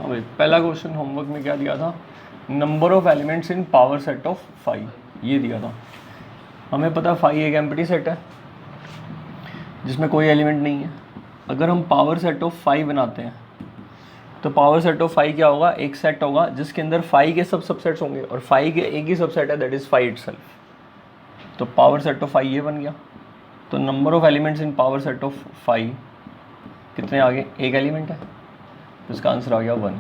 हाँ भाई, पहला क्वेश्चन होमवर्क में क्या दिया था, number of elements in power set of 5, ये दिया था। हमें पता 5 एक एम्प्टी सेट है जिसमें कोई एलिमेंट नहीं है। अगर हम पावर सेट ऑफ 5 बनाते हैं तो पावर सेट ऑफ 5 क्या होगा, एक सेट होगा जिसके अंदर 5 के सब सबसेट्स होंगे और 5 के एक ही सबसेट है, दैट इज़ 5 इटसेल्फ। तो पावर सेट ऑफ 5 ये बन गया। तो number of elements in power set of 5 कितने आ गए, एक एलिमेंट है, तो इसका आंसर आ गया 1।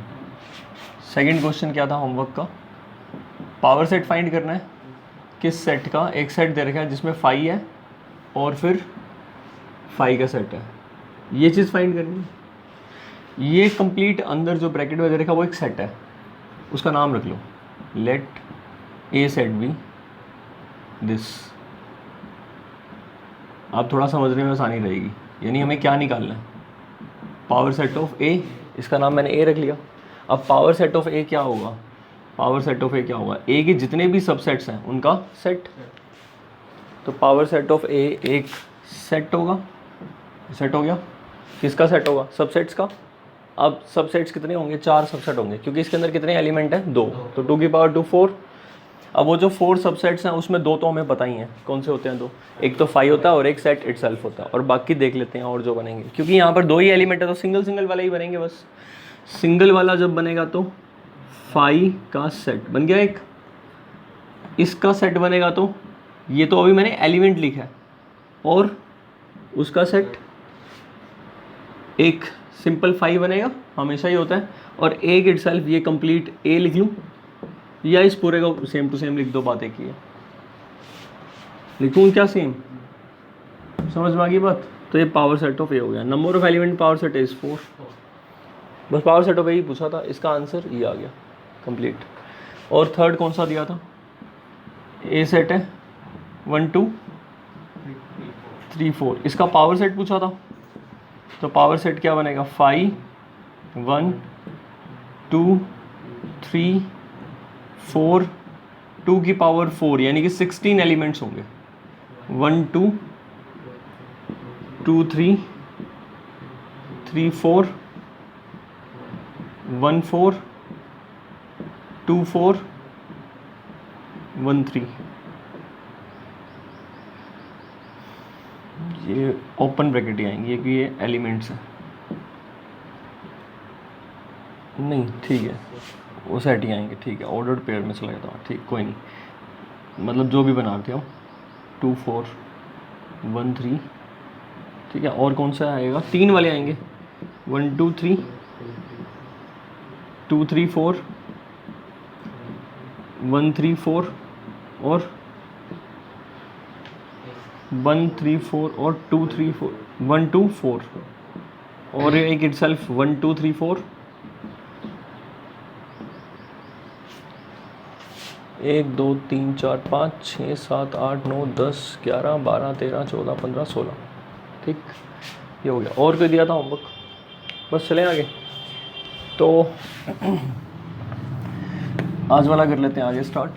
सेकंड क्वेश्चन क्या था होमवर्क का, पावर सेट फाइंड करना है किस सेट का, एक सेट दे रखा है जिसमें 5 है और फिर 5 का सेट है, ये चीज़ फाइंड करनी है। ये कंप्लीट अंदर जो ब्रैकेट में दे रखा है वो एक सेट है, उसका नाम रख लो, let a set b this. आप थोड़ा समझने में आसानी रहेगी। यानी हमें क्या निकालना है, पावर सेट ऑफ ए, इसका नाम मैंने ए रख लिया। अब पावर सेट ऑफ ए क्या होगा, पावर सेट ऑफ ए क्या होगा, ए के जितने भी सबसेट्स हैं उनका सेट। तो पावर सेट ऑफ ए एक सेट होगा, सेट हो गया। किसका सेट होगा, सबसेट्स का। अब सबसेट्स कितने होंगे, 4 सबसेट होंगे, क्योंकि इसके अंदर कितने एलिमेंट हैं, 2, तो 2 की पावर 2 4। अब वो जो 4 सबसेट्स हैं उसमें 2 तो हमें पता ही हैं कौन से होते हैं, 2, एक तो 5 होता है और एक सेट इटसेल्फ होता है, और बाकी देख लेते हैं और जो बनेंगे, क्योंकि यहाँ पर 2 ही एलिमेंट है तो सिंगल सिंगल वाला ही बनेंगे बस। सिंगल वाला जब बनेगा तो 5 का सेट बन गया एक, इसका सेट बनेगा तो ये तो अभी मैंने एलिमेंट लिखा है, और उसका सेट एक सिंपल 5 बनेगा, हमेशा ही होता है, और एक इटसेल्फ ये कंप्लीट ए लिख लूँ, या इस पूरे को सेम टू सेम लिख दो, बातें की है, लिखूँ क्या सेम, समझ में आ गई बात। तो ये पावर सेट ऑफ ए हो गया। Number of element power set is 4, बस पावर सेट ऑफ ए ही पूछा था, इसका आंसर ये आ गया कंप्लीट। और थर्ड कौन सा दिया था, ए सेट है 1 2 3 4, इसका पावर सेट पूछा था। तो पावर सेट क्या बनेगा, 5 1 2 3 4, 2 की पावर 4, यानी कि 16 एलिमेंट्स होंगे। 1 2 2 3 3 4 1 4 2 4 1 3। ये ओपन ब्रैकेट ही आएंगी कि ये एलिमेंट्स हैं, नहीं ठीक है, वो सेट ही आएंगे, ठीक है, ऑर्डर्ड पेयर में चला जाता हूँ, ठीक, कोई नहीं, मतलब जो भी बनाते हो 2 4 1 3, ठीक है। और कौन सा आएगा, 3 वाले आएंगे, 1 2 3 2 3 4 1 3 4 और 1 3 4 और 2 3 4 1 2 4, और एक इटसेल्फ 1 2 3 4, 1 2 3 4 5 6 7 8 9 10 11 12 13 14 15 16, ठीक, ये हो गया। और कोई दिया था होमवर्क, बस चलें आगे। तो आज वाला कर लेते हैं आगे स्टार्ट।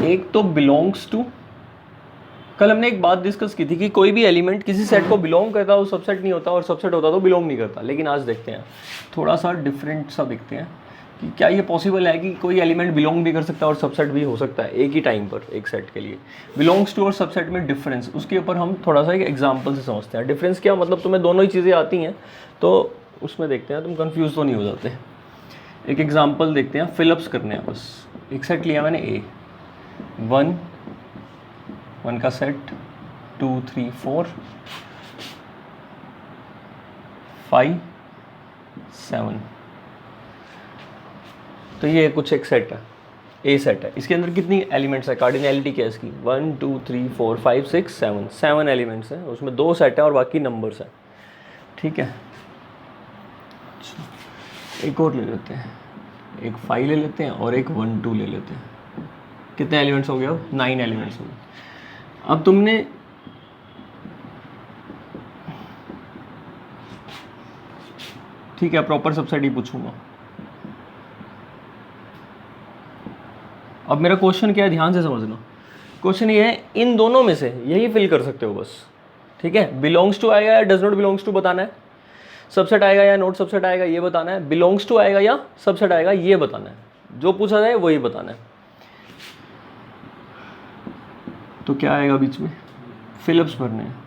एक तो बिलोंग्स टू, कल हमने एक बात डिस्कस की थी कि कोई भी एलिमेंट किसी सेट को बिलोंग करता है वो सबसेट नहीं होता, और सबसेट होता तो बिलोंग नहीं करता। लेकिन आज देखते हैं थोड़ा सा डिफरेंट सा देखते हैं कि क्या ये पॉसिबल है कि कोई एलिमेंट बिलोंग भी कर सकता है और सबसेट भी हो सकता है एक ही टाइम पर, एक सेट के लिए। बिलोंग्स टू और सबसेट में डिफरेंस, उसके ऊपर हम थोड़ा सा एक एग्जाम्पल से समझते हैं। डिफरेंस क्या मतलब, तुम्हें दोनों ही चीज़ें आती हैं तो उसमें देखते हैं तुम कन्फ्यूज़ तो नहीं हो जाते। एक एग्जाम्पल देखते हैं, फिलअप्स करने हैं बस। एक सेट लिया मैंने ए, 1 का सेट, 2 3 4 5 7, तो ये कुछ एक सेट है, ए सेट है। इसके अंदर कितनी एलिमेंट्स है, कार्डिनैलिटी क्या है इसकी, 1 2 3 4 5 6 7, 7 एलिमेंट्स हैं, उसमें 2 सेट है और बाकी नंबर्स हैं, ठीक है। एक और ले लेते हैं, एक 5 ले लेते हैं और एक 1 2 ले लेते हैं। कितने एलिमेंट्स हो गए, 9 एलिमेंट्स हो गए। अब तुमने ठीक है, प्रॉपर सबसेट ही पूछूंगा। अब मेरा क्वेश्चन क्या है, ध्यान से समझना। क्वेश्चन ये है इन दोनों में से यही फिल कर सकते हो बस, ठीक है। बिलोंग्स टू आएगा या डज नॉट बिलोंग्स टू बताना है, सबसेट आएगा या नॉट सबसेट आएगा ये बताना है, बिलोंग्स टू आएगा या सबसेट आएगा ये बताना है, जो पूछा जाए वही बताना है। तो क्या आएगा बीच में, फिलिप्स भरने हैं।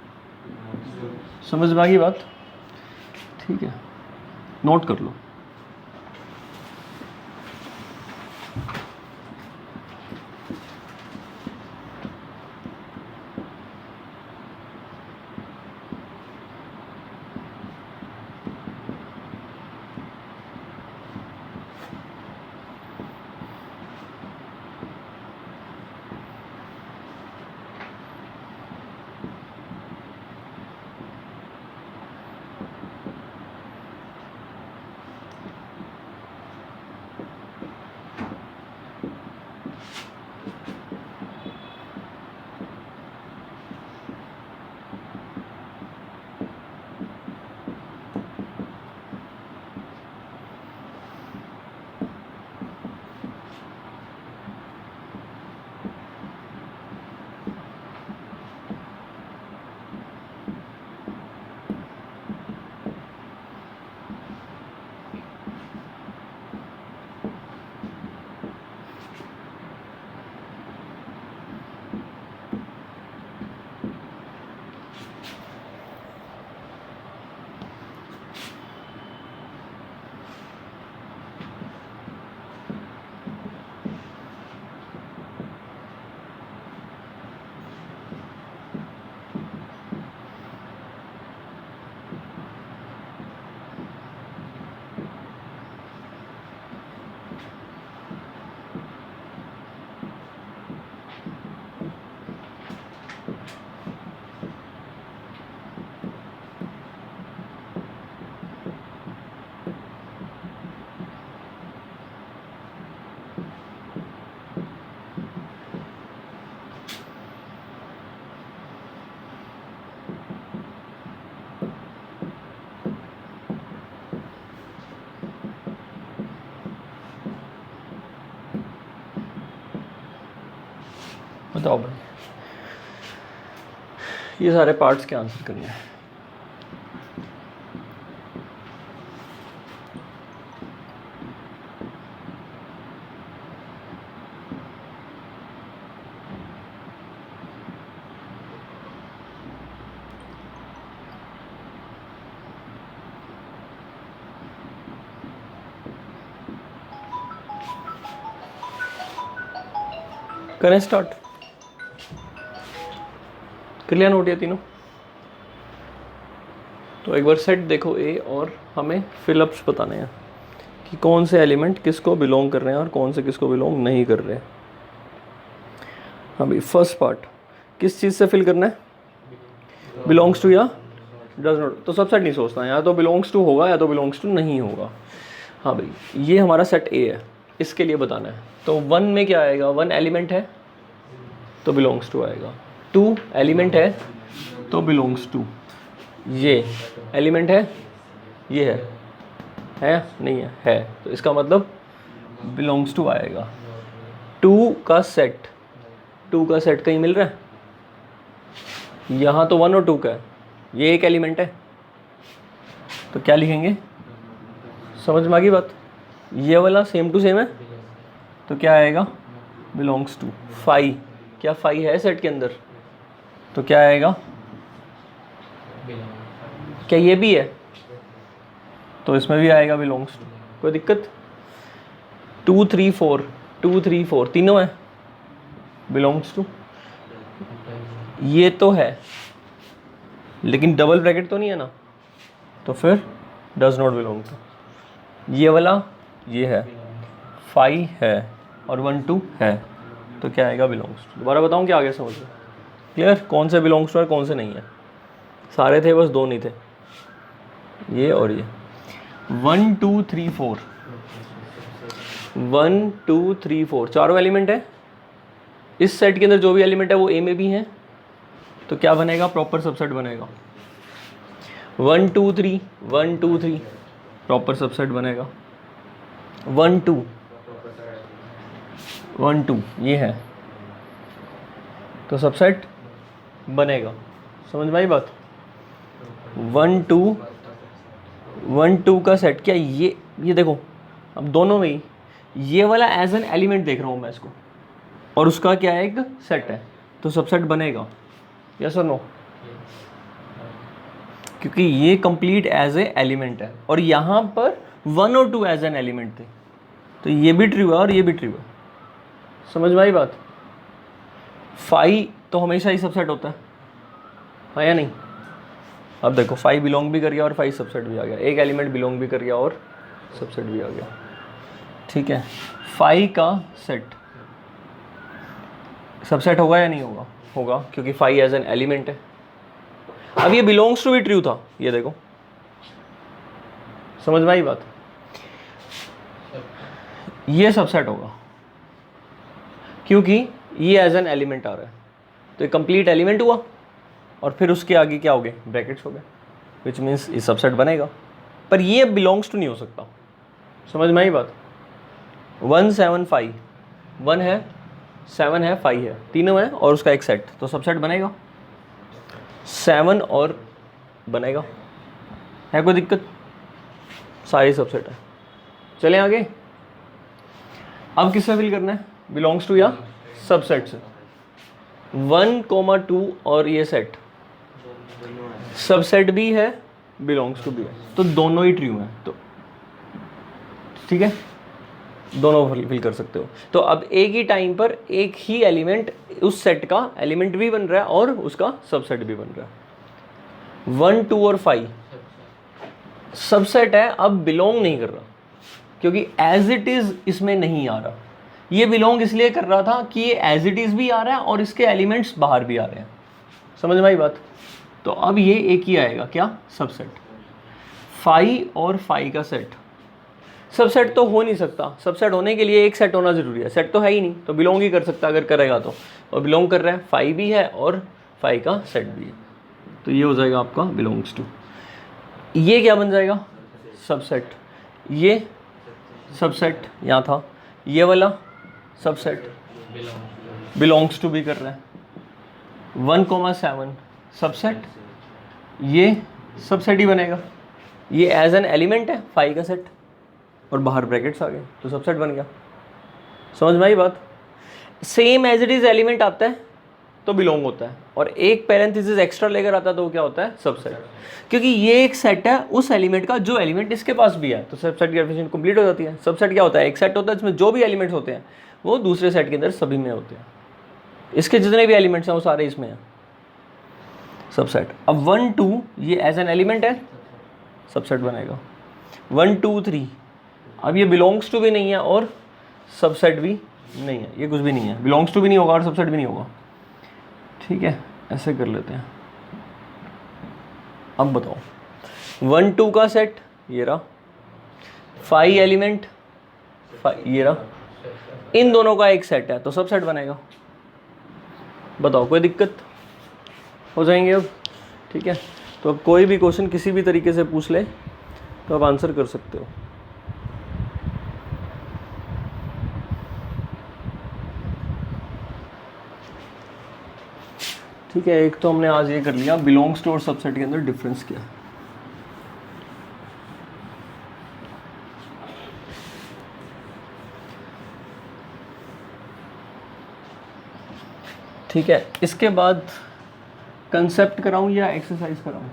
समझ में आ गई बात, ठीक है, नोट कर लो। बताओ भाई, ये सारे पार्ट्स के आंसर करने हैं। करें स्टार्ट, कर लिया नोट ये तीनों। तो एक बार सेट देखो ए, और हमें फिलअप्स बताने हैं कि कौन से एलिमेंट किसको बिलोंग कर रहे हैं और कौन से किसको बिलोंग नहीं कर रहे हैं। हाँ भाई, फर्स्ट पार्ट किस चीज़ से फिल करना है, बिलोंग्स टू या डज नॉट। तो सब सेट नहीं सोचना है, या तो बिलोंग्स टू होगा या तो बिलोंग्स टू नहीं होगा। हाँ भाई, ये हमारा सेट ए है, इसके लिए बताना है। तो 1 में क्या आएगा, 1 एलिमेंट है तो बिलोंग्स टू आएगा, 2 एलिमेंट है तो बिलोंग्स टू, ये एलिमेंट है, ये है नहीं है, तो इसका मतलब बिलोंग्स टू आएगा। 2 का सेट कहीं मिल रहा है, यहाँ तो 1 और 2 का है, ये एक एलिमेंट है, तो क्या लिखेंगे, समझ में आ गई बात। ये वाला सेम टू सेम है, तो क्या आएगा, बिलोंग्स टू। 5, क्या 5 है सेट के अंदर, तो क्या आएगा, क्या ये भी है, तो इसमें भी आएगा बिलोंग्स टू। कोई दिक्कत, 2 3 4 तीनों है, बिलोंग्स टू। ये तो है लेकिन डबल ब्रैकेट तो नहीं है ना, तो फिर डज नॉट बिलोंग टू। ये वाला ये है, 5 है और 1 2 है, तो क्या आएगा, बिलोंग्स टू। दोबारा बताऊँ क्या आगे समझ में क्लियर, कौन से बिलोंग्स टू है कौन से नहीं है। सारे थे, बस 2 नहीं थे, ये और ये। 1 2 3 4 1 2 3 4 चारों एलिमेंट है। इस सेट के अंदर जो भी एलिमेंट है वो ए में भी है, तो क्या बनेगा, प्रॉपर सबसेट बनेगा। 1 2 3 1 2 3 प्रॉपर सबसेट बनेगा। 1 2 1 2 ये है, तो सबसेट बनेगा। समझ में आई बात? 1 2 का सेट क्या ये देखो, अब दोनों में ही ये वाला एज एन एलिमेंट देख रहा हूँ मैं इसको, और उसका क्या है, एक सेट है, तो सबसेट बनेगा। यस और नो? क्योंकि ये कंप्लीट एज ए एलिमेंट है और यहाँ पर 1 और 2 एज एन एलिमेंट थे, तो ये भी ट्रू है और ये भी ट्रू है। समझ में आई बात? फाई तो हमेशा ही सबसेट होता है, हाँ या नहीं? अब देखो फाई बिलोंग भी कर गया और फाई सबसेट भी आ गया, एक एलिमेंट बिलोंग भी कर गया और सबसेट भी आ गया। ठीक है, फाई का सेट सबसेट होगा या नहीं होगा? होगा, क्योंकि फाई एज एन एलिमेंट है। अब ये बिलोंग्स टू भी ट्रू था, ये देखो। समझ में आई बात? ये सबसेट होगा क्योंकि ये एज एन एलिमेंट आ रहा है, तो ये कंप्लीट एलिमेंट हुआ और फिर उसके आगे क्या हो गए, ब्रैकेट्स हो गए, विच मीन्स ये सबसेट बनेगा। पर ये बिलोंग्स टू नहीं हो सकता। समझ में आई बात? 1 7 5, 1 है, 7 है, 5 है, तीनों है और उसका एक सेट, तो सबसेट बनेगा। 7 और बनेगा, है कोई दिक्कत? सारे सबसेट है। चलें आगे। अब किससे फिल करना है, बिलोंग्स टू या सबसेट से? 1 2 और ये सेट सबसेट भी है, बिलोंग्स टू भी है, तो दोनों ही ट्रू हैं। तो ठीक है, दोनों फिल कर सकते हो। तो अब एक ही टाइम पर एक ही एलिमेंट, उस सेट का एलिमेंट भी बन रहा है और उसका सबसेट भी बन रहा है। 1 2 और 5 सबसेट है, अब बिलोंग नहीं कर रहा क्योंकि एज इट इज इसमें नहीं आ रहा। ये बिलोंग इसलिए कर रहा था कि ये एज इट इज भी आ रहा है और इसके एलिमेंट्स बाहर भी आ रहे हैं। समझ में आई बात? तो अब ये एक ही आएगा, क्या, सबसेट। 5 और 5 का सेट सबसेट तो हो नहीं सकता, सबसेट होने के लिए एक सेट होना जरूरी है, सेट तो है ही नहीं, तो बिलोंग ही कर सकता अगर करेगा तो, और बिलोंग कर रहा है, 5 भी है और 5 का सेट भी है, तो ये हो जाएगा आपका बिलोंग्स टू। ये क्या बन जाएगा, सबसेट। ये सबसेट यहाँ था, ये वाला सबसेट बिलोंग्स टू भी कर रहा है। 1 7 सबसेट, ये सबसेट ही बनेगा, ये एज एन एलिमेंट है 5 का सेट और बाहर ब्रैकेट्स आ गए, तो सबसेट बन गया। समझ में आई बात? Same as it is element आता है तो बिलोंग होता है, और एक पैरेंथेसिस एक्स्ट्रा लेकर आता है तो वो क्या होता है, सबसेट। क्योंकि ये एक सेट है उस एलिमेंट का जो एलिमेंट इसके पास भी है, तो सबसेट की डेफिनेशन कंप्लीट हो जाती है। सबसेट क्या होता है, एक सेट होता है जिसमें जो भी एलिमेंट्स होते हैं वो दूसरे सेट के अंदर सभी में होते हैं, इसके जितने भी एलिमेंट्स हैं वो सारे इसमें हैं, सबसेट। अब 1 2 ये एज एन एलिमेंट है, सबसेट बनेगा। 1 2 3 अब ये बिलोंग्स टू भी नहीं है और सबसेट भी नहीं है, ये कुछ भी नहीं है, बिलोंग्स टू भी नहीं होगा और सबसेट भी नहीं होगा। ठीक है, ऐसे कर लेते हैं। अब बताओ, 1 2 का सेट ये रहा, 5 एलिमेंट ये रहा, इन दोनों का एक सेट है तो सबसेट बनेगा। बताओ, कोई दिक्कत? हो जाएंगे अब? ठीक है, तो अब कोई भी क्वेश्चन किसी भी तरीके से पूछ ले तो आप आंसर कर सकते हो। ठीक है, एक तो हमने आज ये कर लिया बिलोंग्स टू और सबसेट के अंदर डिफरेंस क्या है। ठीक है, इसके बाद कंसेप्ट कराऊं या एक्सरसाइज कराऊं?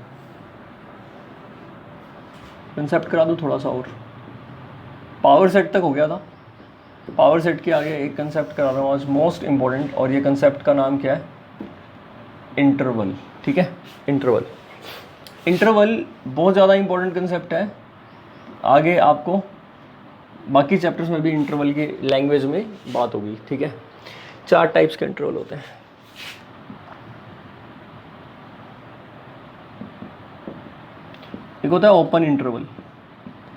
कंसेप्ट करा दूं थोड़ा सा और। पावर सेट तक हो गया था, तो पावर सेट के आगे एक कंसेप्ट करा रहा हूँ आज, मोस्ट इंपॉर्टेंट, और ये कंसेप्ट का नाम क्या है, इंटरवल। ठीक है, इंटरवल। इंटरवल बहुत ज़्यादा इंपॉर्टेंट कंसेप्ट है, आगे आपको बाकी चैप्टर्स में भी इंटरवल की लैंग्वेज में बात होगी। ठीक है, 4 टाइप्स के इंटरवल होते हैं। एक होता है open interval,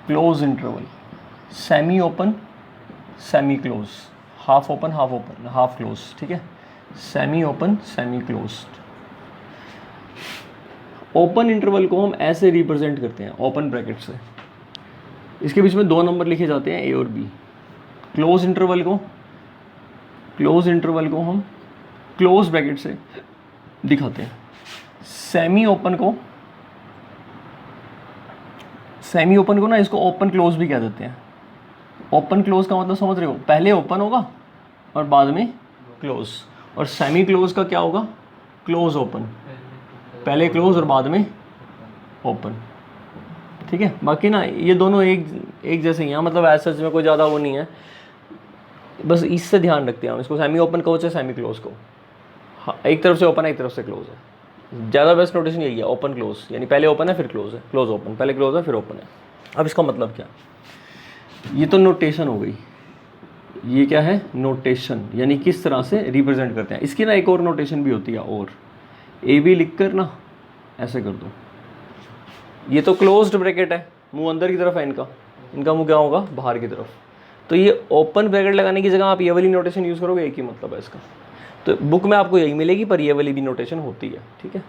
close interval, semi open, semi close, half open, half close. ठीक है, semi open, semi closed. Open interval को हम ऐसे रिप्रेजेंट करते हैं, ओपन ब्रैकेट से, इसके बीच में 2 नंबर लिखे जाते हैं, ए और बी। क्लोज इंटरवल को हम क्लोज ब्रैकेट से दिखाते हैं। सेमी ओपन को ना इसको ओपन क्लोज भी कह देते हैं। ओपन क्लोज का मतलब समझ रहे हो, पहले ओपन होगा और बाद में क्लोज। और सेमी क्लोज का क्या होगा, क्लोज ओपन, पहले क्लोज और बाद में ओपन। ठीक है, बाकी ना ये दोनों एक जैसे ही हैं, मतलब ऐसा में कोई ज़्यादा वो नहीं है, बस इससे ध्यान रखते हैं हम इसको। सेमी ओपन कहो चाहे सेमी क्लोज को, हाँ एक तरफ से ओपन है एक तरफ से क्लोज है। ज़्यादा बेस्ट नोटेशन यही है, ओपन क्लोज, यानी पहले ओपन है फिर क्लोज है, क्लोज ओपन, पहले क्लोज है फिर ओपन है। अब इसका मतलब क्या, ये तो नोटेशन हो गई, ये क्या है नोटेशन, यानी किस तरह से रिप्रेजेंट करते हैं। इसकी ना एक और नोटेशन भी होती है, और ए बी लिख कर ना ऐसे कर दो। ये तो क्लोज्ड ब्रैकेट है, मुंह अंदर की तरफ है इनका मुंह क्या होगा बाहर की तरफ। तो ये ओपन ब्रैकेट लगाने की जगह आप ये वाली नोटेशन यूज़ करोगे, एक ही मतलब है इसका। तो बुक में आपको यही मिलेगी, पर ये वाली भी नोटेशन होती है। ठीक है,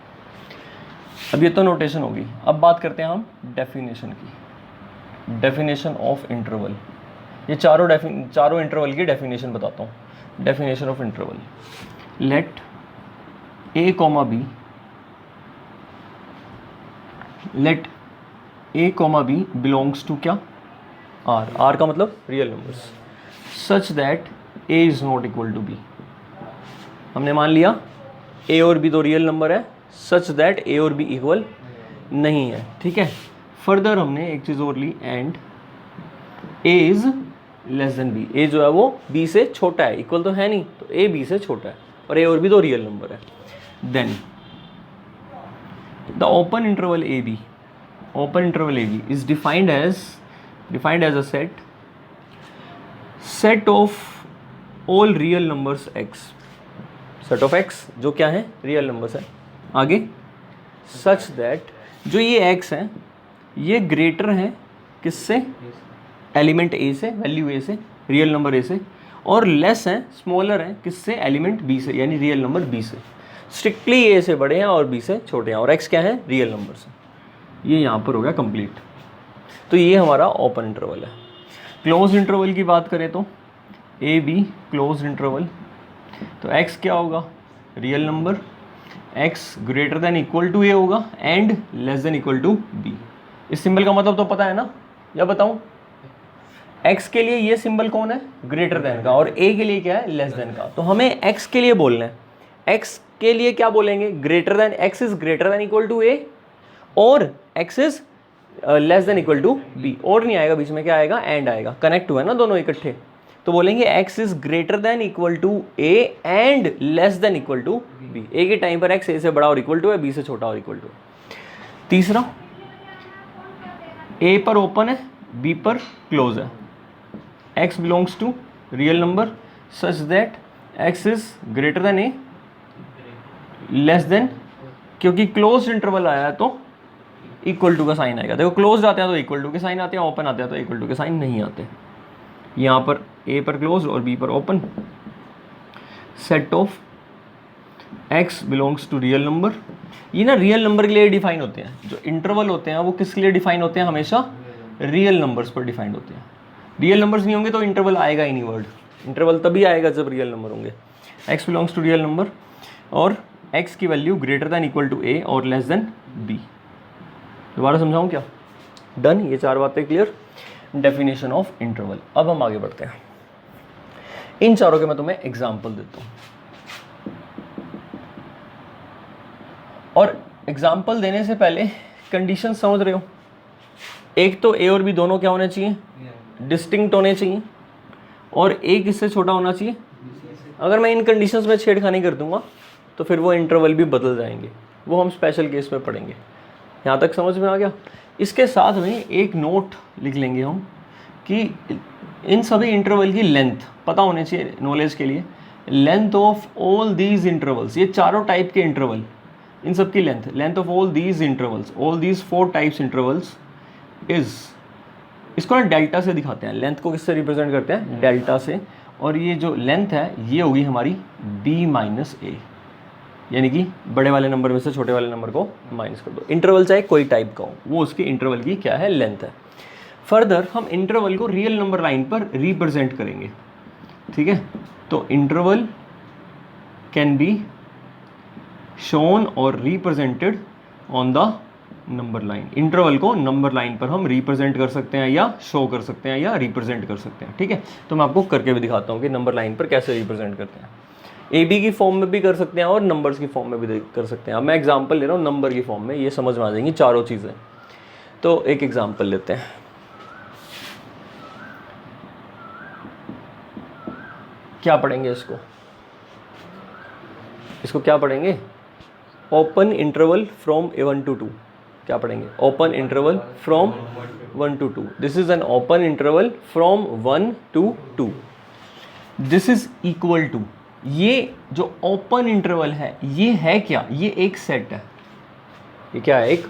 अब ये तो नोटेशन होगी। अब बात करते हैं हम डेफिनेशन की, डेफिनेशन ऑफ इंटरवल। ये चारों इंटरवल की डेफिनेशन बताता हूँ। Definition of interval, let a comma b, let a comma b belongs to क्या, आर, आर का मतलब real numbers, such that a is not equal to b. हमने मान लिया ए और बी दो रियल नंबर है, सच दैट ए और बी इक्वल नहीं है। ठीक है, फर्दर हमने एक चीज़ और ली, and a is less than b, a जो है वो बी से छोटा है, इक्वल तो है नहीं, तो ए बी से छोटा है, और ए और बी दो रियल नंबर है। Then the open interval a b, open interval a b is defined as a set of all real numbers x, set of x जो क्या है रियल नंबर्स है। आगे सच दैट जो ये एक्स है ये ग्रेटर है किससे, एलिमेंट ए से, वैल्यू ए से, रियल नंबर ए से, और लेस है, स्मॉलर है किससे, एलिमेंट बी से, यानी रियल नंबर बी से। स्ट्रिक्टली ए से बड़े हैं और बी से छोटे हैं, और एक्स क्या है रियल नंबर से। ये यहाँ पर हो गया कंप्लीट। तो ये हमारा ओपन इंटरवल है। क्लोज इंटरवल की बात करें तो ए बी क्लोज इंटरवल, तो एक्स क्या होगा real number, x greater than equal to a होगा, and less than equal to b. इस सिंबल का मतलब तो पता है ना, या बताऊं, x के लिए ये सिंबल कौन है ग्रेटर देन का, और a के लिए क्या है लेस देन का। तो हमें x के लिए बोलना है, x के लिए क्या बोलेंगे, greater than, x is greater than equal to a, और x is less than equal to b। और नहीं आएगा बीच में, क्या आएगा एंड आएगा, कनेक्ट हुआ है ना दोनों इकट्ठे। तो बोलेंगे x is greater than equal to a and less than equal to b। a के टाइम पर x a से बड़ा और इक्वल टू है, b से छोटा और इक्वल टू। तीसरा, a पर ओपन है, b पर क्लोज है, x belongs to real number such that x is greater than a, less than, क्योंकि क्लोज इंटरवल आया है तो इक्वल टू का साइन आएगा। देखो क्लोज आते हैं तो इक्वल टू के साइन आते हैं, ओपन आते हैं तो इक्वल टू के साइन नहीं आते। यहाँ पर a पर क्लोज और b पर open. Set of x belongs to real number, ये ना रियल नंबर के लिए डिफाइन होते हैं। जो इंटरवल होते हैं वो किसके लिए डिफाइन होते हैं, हमेशा रियल नंबर्स पर डिफाइंड होते हैं। रियल नंबर्स नहीं होंगे तो इंटरवल आएगा ही नहीं वर्ड, इंटरवल तभी आएगा जब रियल नंबर होंगे। x belongs to real number, और x की value greater than equal to a और लेस देन b। दोबारा समझाऊं क्या, डन, ये चार बातें क्लियर। Definition of interval. अब हम आगे बढ़ते हैं, इन चारों के मैं तुम्हें एग्जाम्पल देता हूँ, और एग्जाम्पल देने से पहले कंडीशन समझ रहे हो। एक तो a और b दोनों क्या होने चाहिए, डिस्टिंक्ट होने चाहिए, और a किससे छोटा होना चाहिए। अगर मैं इन कंडीशंस में छेड़खानी कर दूंगा तो फिर वो इंटरवल भी बदल जाएंगे, वो हम स्पेशल केस में पढ़ेंगे। यहाँ तक समझ में आ गया। इसके साथ में एक नोट लिख लेंगे हम कि इन सभी इंटरवल की लेंथ पता होनी चाहिए नॉलेज के लिए। Length of all these intervals, ये चारों टाइप के इंटरवल, इन सब की length of all these intervals, all these 4 types intervals is, इसको ना डेल्टा से दिखाते हैं। लेंथ को किससे रिप्रेजेंट करते हैं, डेल्टा से। और ये जो लेंथ है ये होगी हमारी b माइनस a, यानी कि बड़े वाले नंबर में से छोटे वाले नंबर को माइनस कर दो। इंटरवल चाहे कोई टाइप का हो, वो उसके इंटरवल की क्या है, लेंथ है। फर्दर हम इंटरवल को रियल नंबर लाइन पर रिप्रेजेंट करेंगे। ठीक है, तो इंटरवल कैन बी शोन और represented on the number line. Interval को नंबर लाइन पर हम रिप्रेजेंट कर सकते हैं या शो कर सकते हैं या रिप्रेजेंट कर सकते हैं, ठीक है। तो मैं आपको करके भी दिखाता हूँ कि नंबर लाइन पर कैसे रिप्रेजेंट करते हैं। ए बी की फॉर्म में भी कर सकते हैं और नंबर्स की फॉर्म में भी कर सकते हैं। अब मैं एग्जांपल ले रहा हूँ नंबर की फॉर्म में, ये समझ में आ जाएंगी चारों चीज़ें। तो एक एग्जांपल लेते हैं, क्या पढ़ेंगे इसको क्या पढ़ेंगे? Open interval from 1 to 2। क्या पढ़ेंगे? Open interval from 1 to 2। This is an open interval from 1 to 2। This is equal to, ये जो ओपन इंटरवल है ये है क्या? ये एक सेट है। ये क्या है? एक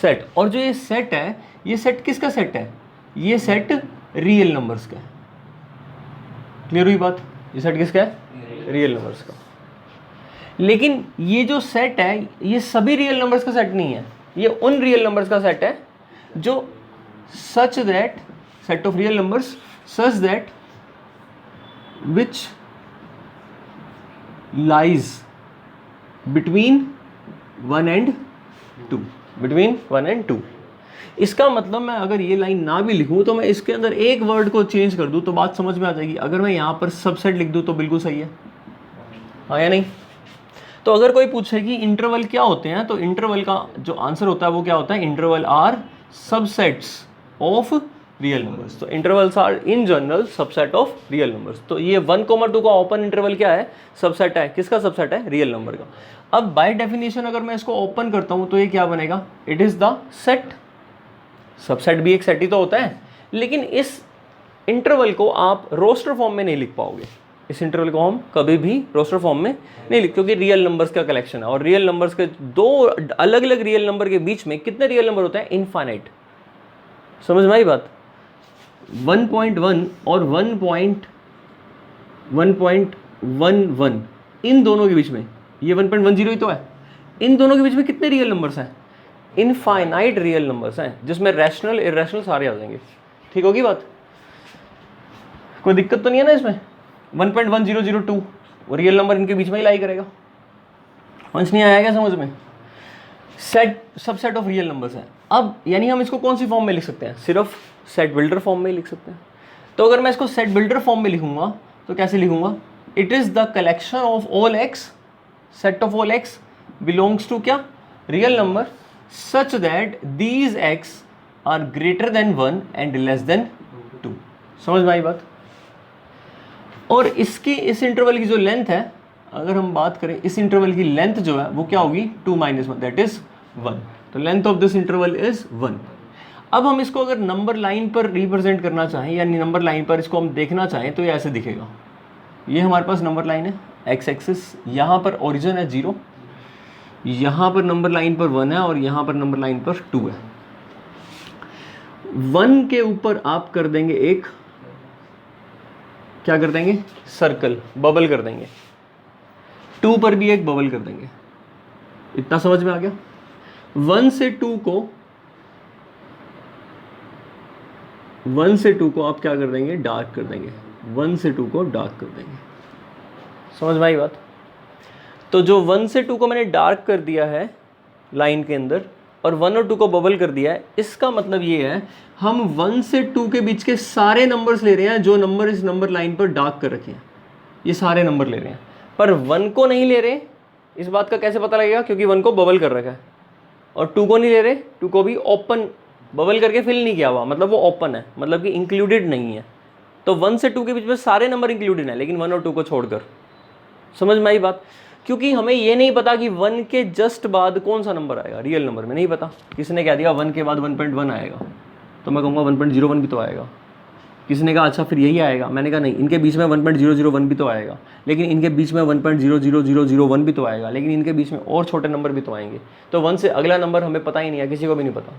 सेट। और जो ये सेट है, ये सेट किसका सेट है? ये सेट रियल नंबर्स का है। क्लियर हुई बात? ये सेट किसका है? रियल नंबर्स का। लेकिन ये जो सेट है ये सभी रियल नंबर्स का सेट नहीं है, ये उन रियल नंबर्स का सेट है जो such that, set of real numbers such that which lies between 1 and 2, between 1 and 2। इसका मतलब मैं अगर ये लाइन ना भी लिखूं तो मैं इसके अंदर एक वर्ड को चेंज कर दूं तो बात समझ में आ जाएगी। अगर मैं यहाँ पर सबसेट लिख दूं तो बिल्कुल सही है, हाँ या नहीं? तो अगर कोई पूछे कि इंटरवल क्या होते हैं, तो इंटरवल का जो आंसर होता है वो क्या होता है? Interval are subsets of real numbers. तो intervals are in general subset of real numbers. तो ये 1, 2 का ओपन इंटरवल क्या है? सबसेट है। किसका सबसेट है? रियल नंबर का। अब बाय डेफिनेशन अगर मैं इसको ओपन करता हूं तो ये क्या बनेगा? It is the set. Subset भी एक सेट ही तो होता है, लेकिन इस इंटरवल को आप रोस्टर फॉर्म में नहीं लिख पाओगे। इस इंटरवल को हम कभी भी रोस्टर फॉर्म में नहीं लिख, क्योंकि रियल नंबर्स का कलेक्शन है और रियल नंबर्स के दो अलग अलग रियल नंबर के बीच में कितने रियल नंबर होते हैं? इनफाइनाइट। समझ में आई बात? 1.1 और 1.11 इन दोनों के बीच में, ये 1.10 ही तो है, इन दोनों के बीच में कितने रियल नंबर्स हैं? इनफाइनाइट रियल नंबर्स हैं, जिसमें रैशनल इरेशनल सारे आ जाएंगे। ठीक होगी बात? कोई दिक्कत तो नहीं है ना इसमें? 1.1002 वो रियल नंबर इनके बीच में ही लाई करेगा। पंच नहीं आया क्या समझ में? Set subset of real numbers है। अब यानी हम इसको कौन सी फॉर्म में लिख सकते हैं? सिर्फ सेट बिल्डर फॉर्म में ही लिख सकते हैं। तो अगर मैं इसको सेट बिल्डर फॉर्म में लिखूंगा तो कैसे लिखूंगा? It is the collection of all x, set of all x belongs to क्या? Real number such that these x are greater than 1 and less than 2। समझ में आई बात? और इसकी इस इंटरवल की जो लेंथ है, अगर हम बात करें इस इंटरवल की लेंथ जो है वो क्या होगी? 2 - 1 दैट इज 1। तो length of this interval is 1। अब हम इसको अगर नंबर लाइन पर रिप्रेजेंट करना चाहें, यानी नंबर लाइन पर इसको हम देखना चाहें, तो ये ऐसे दिखेगा। ये हमारे पास नंबर लाइन है, एक्स एक्सिस, यहाँ पर ओरिजिन है 0, यहाँ पर नंबर लाइन पर 1 है और यहाँ पर नंबर लाइन पर 2 है। 1 के ऊपर आप कर देंगे एक, क्या कर देंगे? सर्कल, बबल कर देंगे। 2 पर भी एक बबल कर देंगे। इतना समझ में आ गया? 1 से 2 को आप क्या कर देंगे? डार्क कर देंगे। 1 से 2 को डार्क कर देंगे। समझ में आई बात? तो जो 1 से 2 को मैंने डार्क कर दिया है लाइन के अंदर और 1 और 2 को बबल कर दिया है, इसका मतलब ये है हम 1 से 2 के बीच के सारे नंबर्स ले रहे हैं जो नंबर इस नंबर लाइन पर डार्क कर रखे हैं। ये सारे नंबर ले रहे हैं, पर 1 को नहीं ले रहे। इस बात का कैसे पता लगेगा? क्योंकि 1 को बबल कर रखा है। और 2 को नहीं ले रहे, 2 को भी ओपन बबल करके फिल नहीं किया हुआ, मतलब वो ओपन है, मतलब कि इंक्लूडेड नहीं है। तो 1 से 2 के बीच में सारे नंबर इंक्लूडेड हैं, लेकिन 1 और 2 को छोड़कर। समझ में आई बात? क्योंकि हमें ये नहीं पता कि 1 के जस्ट बाद कौन सा नंबर आएगा, रियल नंबर में नहीं पता। किसी ने कह दिया 1 के बाद 1.1 आएगा, तो मैं कहूँगा 1.01 भी तो आएगा। किसी ने कहा अच्छा फिर यही आएगा, मैंने कहा नहीं, इनके बीच में 1.001 भी तो आएगा, लेकिन इनके बीच में 1.00001 भी तो आएगा, लेकिन इनके बीच में और छोटे नंबर भी तो आएंगे। तो 1 से अगला नंबर हमें पता ही नहीं है, किसी को भी नहीं पता,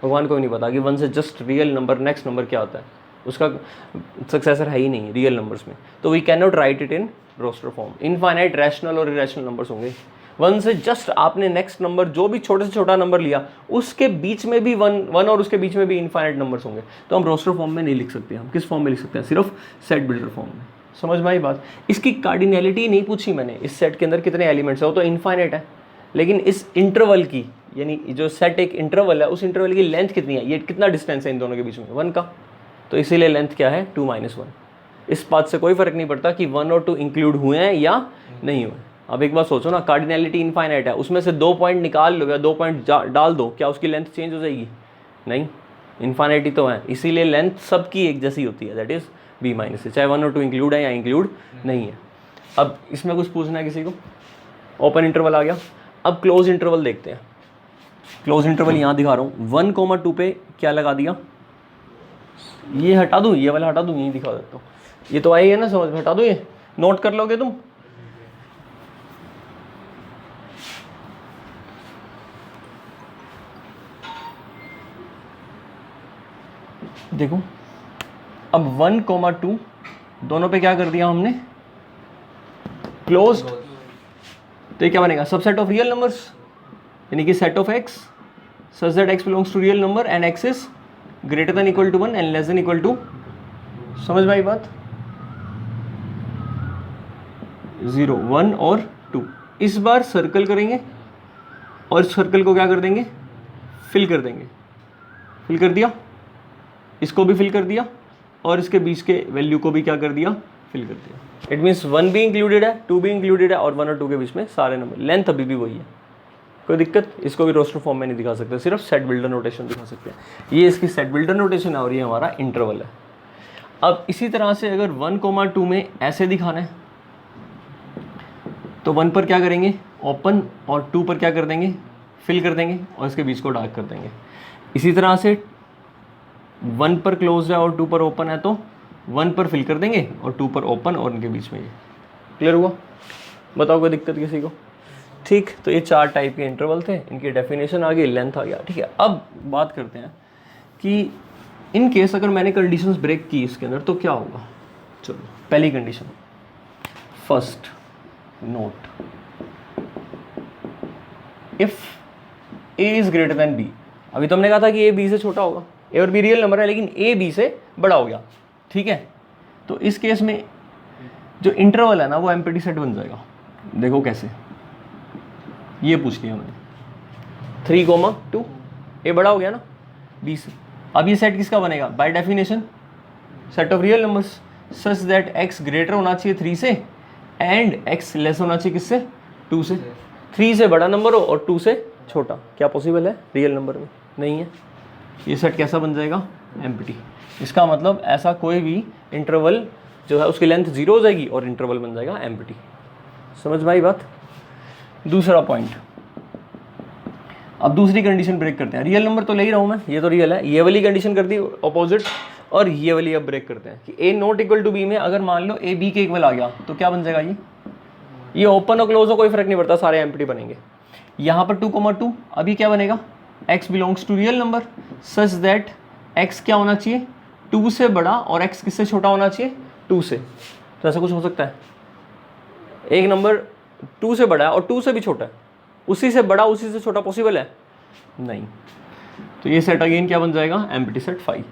भगवान को भी नहीं पता कि 1 से just real number next number क्या होता है, उसका सक्सेसर है ही नहीं रियल नंबर्स में। तो we can not write it in roster form. Infinite rational और इरेशनल नंबर्स होंगे। 1 से जस्ट आपने नेक्स्ट नंबर जो भी छोटे से छोटा नंबर लिया, उसके बीच में भी 1 और उसके बीच में भी इनफाइनाइट नंबर्स होंगे। तो हम रोस्टर फॉर्म में नहीं लिख सकते। हम किस फॉर्म में लिख सकते हैं? सिर्फ सेट बिल्डर फॉर्म में। समझ में आई बात। इसकी कार्डिनैलिटी नहीं पूछी मैंने, इस सेट के अंदर कितने एलिमेंट्स है, वो तो इनफाइनाइट है, लेकिन इस इंटरवल की, यानी जो सेट एक इंटरवल है, उस इंटरवल की लेंथ कितनी है, ये कितना डिस्टेंस है इन दोनों के बीच में, 1 का, तो इसीलिए लेंथ क्या है 2 - 1। इस बात से कोई फर्क नहीं पड़ता कि 1 और 2 इंक्लूड हुए हैं या नहीं हुए। अब एक बात सोचो ना, कार्डिनैलिटी इनफाइनाइट है, उसमें से 2 पॉइंट निकाल लो या 2 पॉइंट डाल दो, क्या उसकी लेंथ चेंज हो जाएगी? नहीं, इनफाइनाइटी तो है, इसीलिए लेंथ सबकी एक जैसी होती है, दैट इज b - a, चाहे 1 और 2 इंक्लूड है या इंक्लूड नहीं है। अब इसमें कुछ पूछना है किसी को? ओपन इंटरवल आ गया। अब क्लोज इंटरवल देखते हैं। क्लोज इंटरवल यहाँ दिखा रहा हूँ, 1, 2 पे क्या लगा दिया, ये हटा दूँ, ये वाला हटा दूँ, यही दिखा देता हूँ, ये तो आई है ना समझ में, हटा दूँ, ये नोट कर लोगे तुम। देखो अब 1, 2 दोनों पे क्या कर दिया हमने, क्लोज्ड, तो ये क्या बनेगा, सबसेट ऑफ रियल नंबर्स, यानी कि set of x such that x belongs to real number and x is greater than equal to 1 and less than equal to, समझ में आई बात, 0, 1 और 2। इस बार सर्कल करेंगे और सर्कल को क्या कर देंगे, फिल कर देंगे, फिल कर दिया, इसको भी फिल कर दिया और इसके बीच के वैल्यू को भी क्या कर दिया, फिल कर दिया। इट मीन्स 1 भी इंक्लूडेड है, 2 भी इंक्लूडेड है और 1 और 2 के बीच में सारे नंबर, लेंथ अभी भी वही है, कोई दिक्कत। इसको भी रोस्टर फॉर्म में नहीं दिखा सकते, सिर्फ सेट बिल्डर नोटेशन दिखा सकते हैं। ये इसकी सेट बिल्डर नोटेशन है और ये हमारा इंटरवल है। अब इसी तरह से अगर 1, 2 में ऐसे दिखाना है तो 1 पर क्या करेंगे, ओपन, और 2 पर क्या कर देंगे, फिल कर देंगे और इसके बीच को डार्क कर देंगे। इसी तरह से 1 पर क्लोज है और 2 पर ओपन है तो 1 पर फिल कर देंगे और 2 पर ओपन और इनके बीच में ये। क्लियर हुआ? बताओ कोई दिक्कत किसी को? ठीक, तो ये 4 टाइप के इंटरवल थे, इनकी डेफिनेशन आ गई, लेंथ आ गया। ठीक है, अब बात करते हैं कि इन केस अगर मैंने कंडीशंस ब्रेक की इसके अंदर तो क्या होगा। चलो पहली condition, first note, if a is greater then b। अभी तो हमने कहा था कि a b से छोटा होगा, a और b रियल नंबर है लेकिन a b से बड़ा हो गया। ठीक है, तो इस केस में जो इंटरवल है ना वो एम्प्टी सेट बन जाएगा। देखो कैसे, ये पूछ लिया मैंने, 3, 2, ए बड़ा हो गया ना b से। अब ये सेट किसका बनेगा, by definition set of real numbers such that x greater होना चाहिए 3 से एंड x लेस होना चाहिए किससे, 2 से। 3 से बड़ा नंबर हो और 2 से छोटा, क्या पॉसिबल है रियल नंबर में? नहीं है। ये सेट कैसा बन जाएगा, एम्प्टी। इसका मतलब ऐसा कोई भी इंटरवल जो है उसकी लेंथ 0 हो जाएगी और इंटरवल बन जाएगा एम्प्टी। समझ में आई बात? दूसरा पॉइंट, अब दूसरी कंडीशन ब्रेक करते हैं। रियल नंबर तो ले ही रहा हूँ मैं, ये तो रियल है, ये वाली कंडीशन कर दी ऑपोजिट, और ये वाली अब ब्रेक करते हैं कि a not equal to b में अगर मान लो a b के इक्वल आ गया तो क्या बन जाएगा, ये ओपन और क्लोज हो कोई फर्क नहीं पड़ता, सारे एम्प्टी बनेंगे। यहाँ पर 2, 2 अभी क्या बनेगा, x belongs to real number such that x क्या होना चाहिए, 2 से बड़ा और x किससे छोटा होना चाहिए, 2 से। तो ऐसा कुछ हो सकता है, एक नंबर 2 से बड़ा है और 2 से भी छोटा है, उसी से बड़ा उसी से छोटा पॉसिबल है? नहीं। तो ये सेट अगेन क्या बन जाएगा, एम्प्टी सेट 5।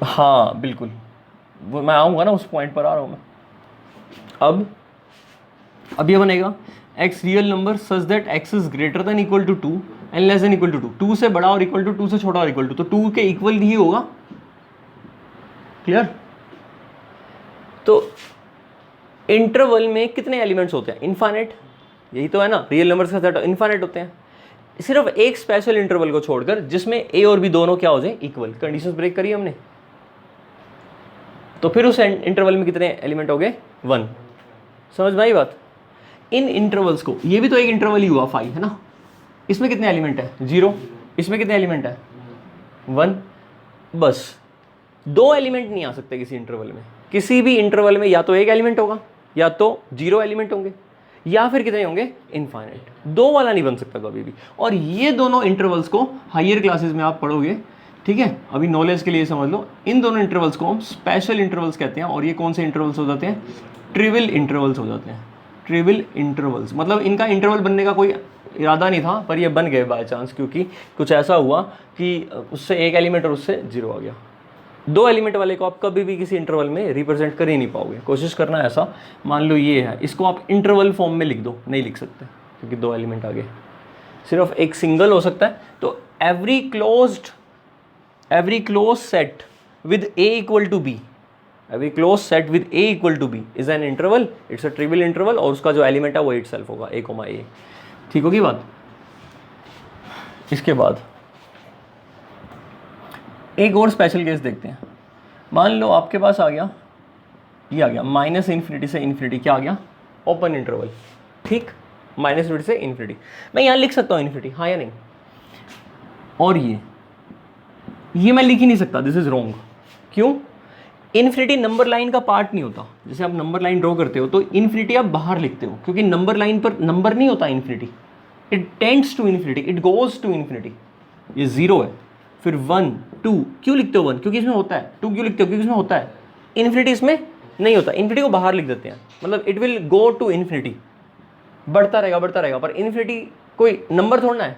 हाँ बिल्कुल, वो मैं आऊँगा ना, उस पॉइंट पर आ रहा हूँ मैं। अब ये बनेगा x real number such that x is greater than equal to 2 and less than equal to 2। 2 से बड़ा और इक्वल टू 2 से छोटा और इक्वल टू, तो 2 के इक्वल ही होगा। क्लियर? तो इंटरवल में कितने एलिमेंट्स होते हैं, इनफाइनाइट, यही तो है ना, रियल नंबर्स का सेट इनफाइनाइट होते हैं, सिर्फ एक स्पेशल इंटरवल को छोड़कर जिसमें a और b दोनों क्या हो जाए, इक्वल। कंडीशंस ब्रेक करी हमने, तो फिर उस इंटरवल में कितने एलिमेंट हो गए, 1। समझ में आई बात? इन इंटरवल्स को, ये भी तो एक इंटरवल ही हुआ 5 है ना, इसमें कितने एलिमेंट है, 0, इसमें कितने एलिमेंट है, 1। बस 2 एलिमेंट नहीं आ सकते किसी इंटरवल में। किसी भी इंटरवल में या तो एक एलिमेंट होगा या तो 0 एलिमेंट होंगे या फिर कितने होंगे, इनफाइनाइट। 2 वाला नहीं बन सकता कभी भी। और ये दोनों इंटरवल्स को हायर क्लासेस में आप पढ़ोगे, ठीक है, अभी नॉलेज के लिए समझ लो, इन दोनों इंटरवल्स को हम स्पेशल इंटरवल्स कहते हैं। और ये कौन से इंटरवल्स हो जाते हैं, ट्रिवियल इंटरवल्स हो जाते हैं। ट्रिवियल इंटरवल्स मतलब इनका इंटरवल बनने का कोई इरादा नहीं था, पर ये बन गए बाय चांस, क्योंकि कुछ ऐसा हुआ कि उससे एक एलिमेंट और उससे 0 आ गया। दो एलिमेंट वाले को आप कभी भी किसी इंटरवल में रिप्रेजेंट कर ही नहीं पाओगे। कोशिश करना ऐसा, मान लो ये है, इसको आप इंटरवल फॉर्म में लिख दो, नहीं लिख सकते क्योंकि दो एलिमेंट आ गए, सिर्फ एक सिंगल हो सकता है। तो every close set with a equal to b, every close set with a equal to b is an interval, it's a trivial interval, और उसका जो एलिमेंट है वो इटसेल्फ होगा ए कोमा ए। ठीक होगी बात। इसके बाद एक और स्पेशल केस देखते हैं। मान लो आपके पास आ गया, ये आ गया माइनस इन्फिनिटी से इन्फिनिटी, क्या आ गया, ओपन इंटरवल। ठीक, माइनस इन्फिनिटी से इन्फिनिटी, मैं यहाँ लिख सकता हूँ इन्फिनिटी, हाँ या नहीं। और ये मैं लिख ही नहीं सकता, दिस इज रॉन्ग। क्यों? इन्फिनिटी नंबर लाइन का पार्ट नहीं होता। जैसे आप नंबर लाइन ड्रॉ करते हो तो इन्फिनिटी आप बाहर लिखते हो, क्योंकि नंबर लाइन पर नंबर नहीं होता infinity, it tends to infinity, it goes to infinity. ये 0 है, फिर 1 2, क्यों लिखते हो 1? क्योंकि इसमें होता है। 2 क्यों लिखते हो? क्योंकि इसमें होता है। इन्फिनिटी इसमें नहीं होता, इन्फिनिटी को बाहर लिख देते हैं, मतलब it will go to infinity, बढ़ता रहेगा, पर इन्फिनिटी कोई नंबर थोड़ा है,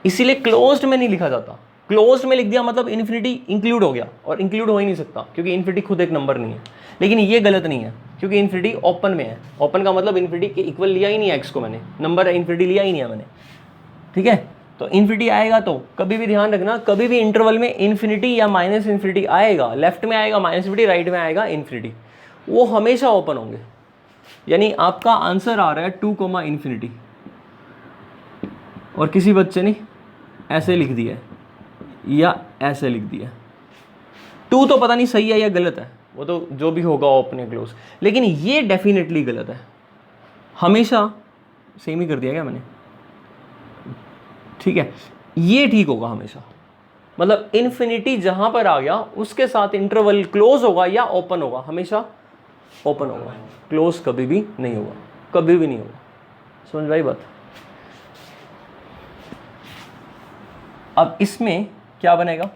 इसीलिए क्लोज्ड में नहीं लिखा जाता। क्लोज्ड में लिख दिया मतलब इन्फिनिटी इंक्लूड हो गया, और इंक्लूड हो ही नहीं सकता क्योंकि इन्फिनिटी खुद एक नंबर नहीं है। लेकिन ये गलत नहीं है, क्योंकि इन्फिनिटी ओपन में है। ओपन का मतलब इन्फिनिटी के इक्वल लिया ही नहीं है एक्स को, मैंने नंबर इन्फिनिटी लिया ही नहीं है मैंने। ठीक है, तो इन्फिनिटी आएगा तो कभी भी ध्यान रखना, कभी भी इंटरवल में इन्फिनिटी या माइनस इन्फिनिटी आएगा, लेफ्ट में आएगा माइनस इन्फिनिटी, राइट में आएगा इन्फिनिटी, वो हमेशा ओपन होंगे। यानी आपका आंसर आ रहा है 2 इन्फिनिटी, और किसी बच्चे ने ऐसे लिख दिया है या ऐसे लिख दिया। 2 तो पता नहीं सही है या गलत है, वो तो जो भी होगा ओपन या क्लोज, लेकिन ये डेफिनेटली गलत है। हमेशा सेम ही कर दिया क्या मैंने? ठीक है, ये ठीक होगा हमेशा, मतलब इन्फिनिटी जहां पर आ गया उसके साथ इंटरवल क्लोज होगा या ओपन होगा, हमेशा ओपन होगा, क्लोज कभी भी नहीं होगा, कभी भी नहीं होगा। समझ भाई बात? अब इसमें क्या बनेगा,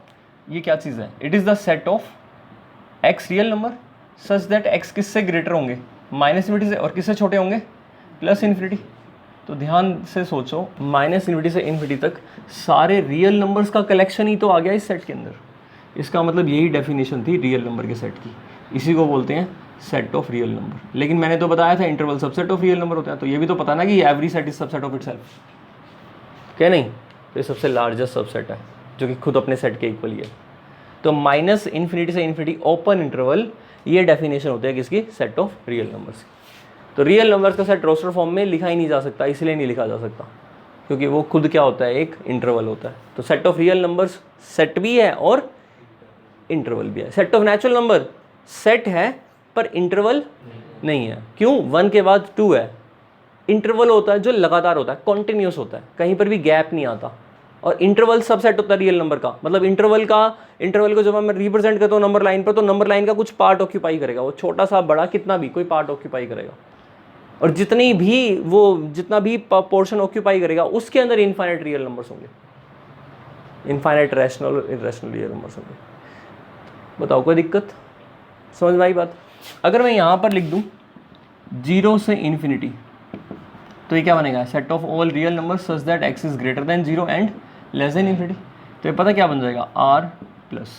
ये क्या चीज़ है? It is the set of x real number such that x किससे ग्रेटर होंगे, माइनस इन्फिनिटी से, और किससे छोटे होंगे, प्लस इन्फिनिटी। तो ध्यान से सोचो, माइनस इन्फिनिटी से इन्फिनिटी तक सारे रियल नंबर्स का कलेक्शन ही तो आ गया इस सेट के अंदर। इसका मतलब यही डेफिनेशन थी रियल नंबर के सेट की, इसी को बोलते हैं सेट ऑफ रियल नंबर। लेकिन मैंने तो बताया था interval subset of real number होता है, तो ये भी तो पता ना कि every set is subset of itself, क्या नहीं? तो ये सबसे लार्जेस्ट सबसेट है जो कि खुद अपने सेट के इक्वल ही है। तो माइनस इन्फिनिटी से इन्फिनिटी ओपन इंटरवल, ये डेफिनेशन होता है किसकी? Set of real numbers. तो रियल नंबर्स का सेट रोस्टर फॉर्म में लिखा ही नहीं जा सकता, इसलिए नहीं लिखा जा सकता क्योंकि वो खुद क्या होता है, एक इंटरवल होता है। तो set of real numbers set भी है और इंटरवल भी है। Set of natural number set है पर इंटरवल नहीं है। क्यों? 1 के बाद 2 है, इंटरवल होता है जो लगातार होता है, कॉन्टिन्यूस होता है, कहीं पर भी गैप नहीं आता। और इंटरवल सबसेट होता है रियल नंबर का, मतलब इंटरवल को जब मैं रिप्रेजेंट करता हूँ नंबर लाइन पर, तो नंबर लाइन का कुछ पार्ट ऑक्यूपाई करेगा, वो छोटा सा बड़ा कितना भी कोई पार्ट ऑक्यूपाई करेगा, और जितना भी पोर्शन ऑक्यूपाई करेगा उसके अंदर इनफाइनाइट रियल नंबर्स होंगे, इनफाइनाइट रैशनल और इरैशनल रियल नंबर्स होंगे। बताओ कोई दिक्कत? समझ में आई बात? अगर मैं यहाँ पर लिख दूँ 0 से इन्फिनिटी, तो ये क्या बनेगा? Set of all real numbers such that x is greater than 0 and less than infinity. तो ये पता क्या बन जाएगा? R प्लस,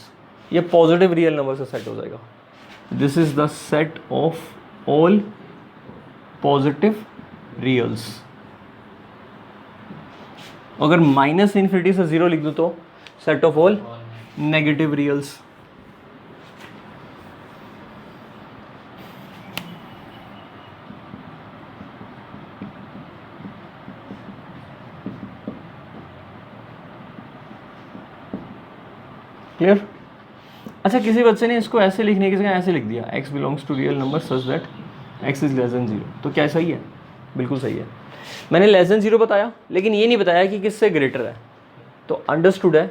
ये पॉजिटिव रियल नंबर से सेट हो जाएगा। This is the set of all positive reals. अगर माइनस इन्फिनिटी से 0 लिख दूँ तो set of all negative reals. Clear? अच्छा, किसी बच्चे ने इसको ऐसे लिखने की जगह ऐसे लिख दिया, x belongs to real number such that x is less than 0। तो क्या सही है? बिल्कुल सही है। मैंने लेस देन 0 बताया, लेकिन ये नहीं बताया कि किससे ग्रेटर है। तो अंडरस्टूड है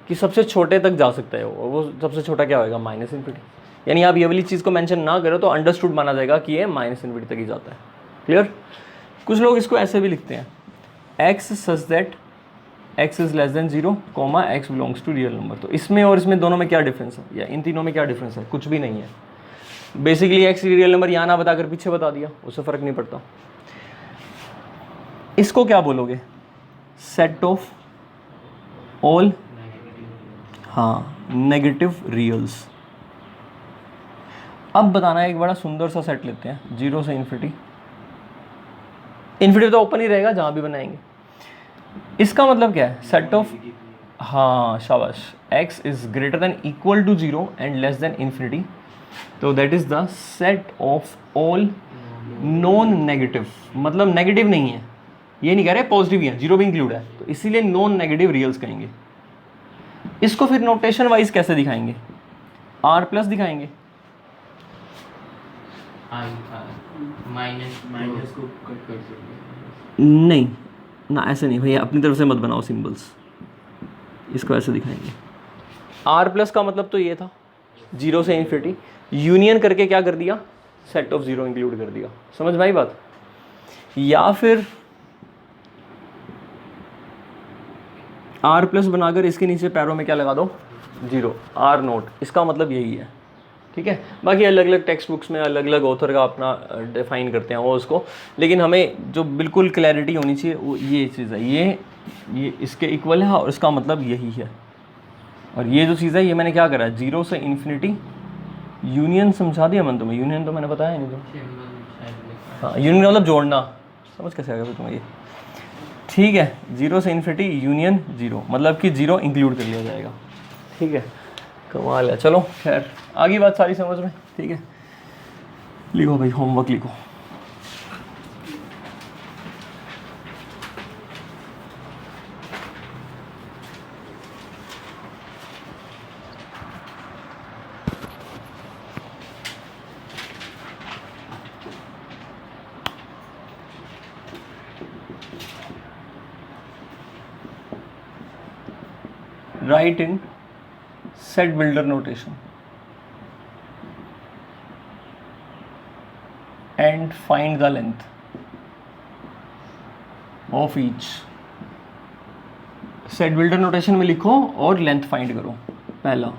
कि सबसे छोटे तक जा सकता है वो सबसे छोटा क्या होगा? Minus infinity. यानी आप ये वाली चीज़ को मेंशन ना करो तो अंडरस्टूड माना जाएगा कि ये माइनस इन्फिनिटी तक ही जाता है। क्लियर? कुछ लोग इसको ऐसे भी लिखते हैं, x such that x is less than 0, x belongs to real number. तो इसमें और इसमें दोनों में क्या डिफरेंस है, या इन तीनों में क्या डिफरेंस है? कुछ भी नहीं है। बेसिकली x रियल नंबर यहाँ ना बताकर पीछे बता दिया, उससे फ़र्क नहीं पड़ता। इसको क्या बोलोगे? सेट ऑफ ऑल हाँ, नेगेटिव रियल्स। अब बताना है, एक बड़ा सुंदर सा सेट लेते हैं, 0 से इन्फिनिटी। इन्फिनिटी तो ओपन ही रहेगा जहाँ भी बनाएंगे। इसका मतलब क्या है? सेट ऑफ, हाँ शाबाश, x is greater than equal to 0 and less than infinity, तो that is the set of all non negative, मतलब नेगेटिव नहीं है, ये नहीं कह रहे पॉजिटिव ही है, 0 भी इंक्लूड है, तो इसीलिए नॉन नेगेटिव रियल्स कहेंगे। इसको फिर नोटेशन वाइज कैसे दिखाएंगे? r प्लस दिखाएंगे, माइनस को कट कर सकते नहीं ना, ऐसे नहीं भैया, अपनी तरफ से मत बनाओ सिंबल्स, इसको ऐसे दिखाएंगे। r प्लस का मतलब तो ये था 0 से इन्फिनिटी, यूनियन करके क्या कर दिया? सेट ऑफ 0 इंक्लूड कर दिया। समझ भाई बात? या फिर r प्लस बनाकर इसके नीचे पैरों में क्या लगा दो? 0, r नोट, इसका मतलब यही है। ठीक है, बाकी अलग अलग टेक्स्ट बुक्स में अलग अलग ऑथर का अपना डिफाइन करते हैं वो उसको, लेकिन हमें जो बिल्कुल क्लैरिटी होनी चाहिए वो ये चीज़ है, ये इसके इक्वल है और इसका मतलब यही है। और ये जो चीज़ है ये मैंने क्या करा है? 0 से इन्फिनिटी यूनियन समझा दिया मैंने तुम्हें, यूनियन तो मैंने बताया नहीं तो। हाँ, यूनियन का मतलब जोड़ना, समझ कैसे आ गया तुम्हें ये? ठीक है, 0 से इन्फिनिटी यूनियन 0, मतलब कि 0 इंक्लूड कर लिया जाएगा। ठीक है, कमाल है। चलो खैर, आगे बात सारी समझ में। ठीक है, लिखो भाई, होमवर्क लिखो। Write in set builder notation and find the length of each। set builder notation में लिखो और लेंथ फाइंड करो। पहला,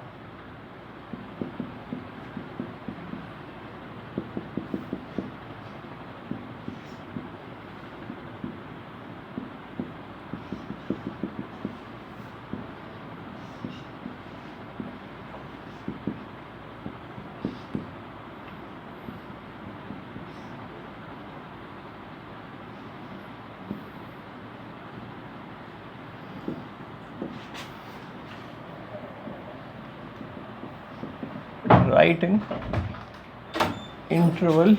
राइट इन इंटरवल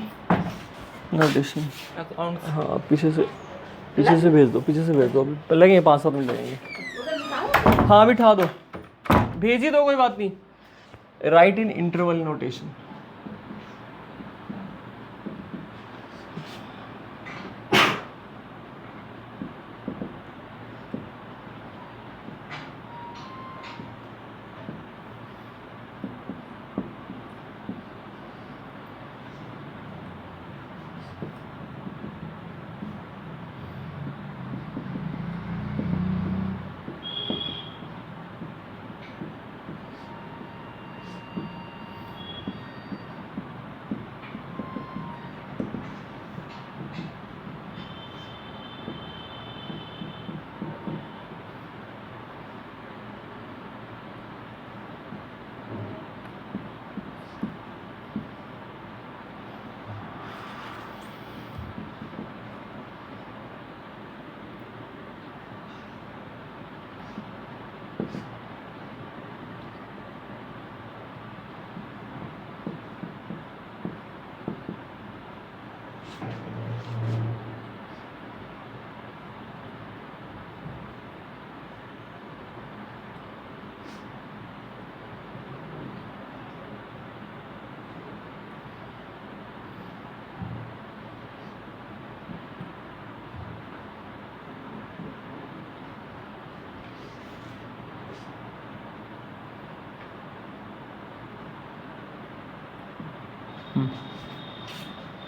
नोटेशन। हाँ, पीछे से भेज दो, पीछे से भेज दो, अभी लगेंगे 5-7 मिनट लगेंगे। हाँ बिठा दो, भेज ही दो, कोई बात नहीं। Write in interval notation.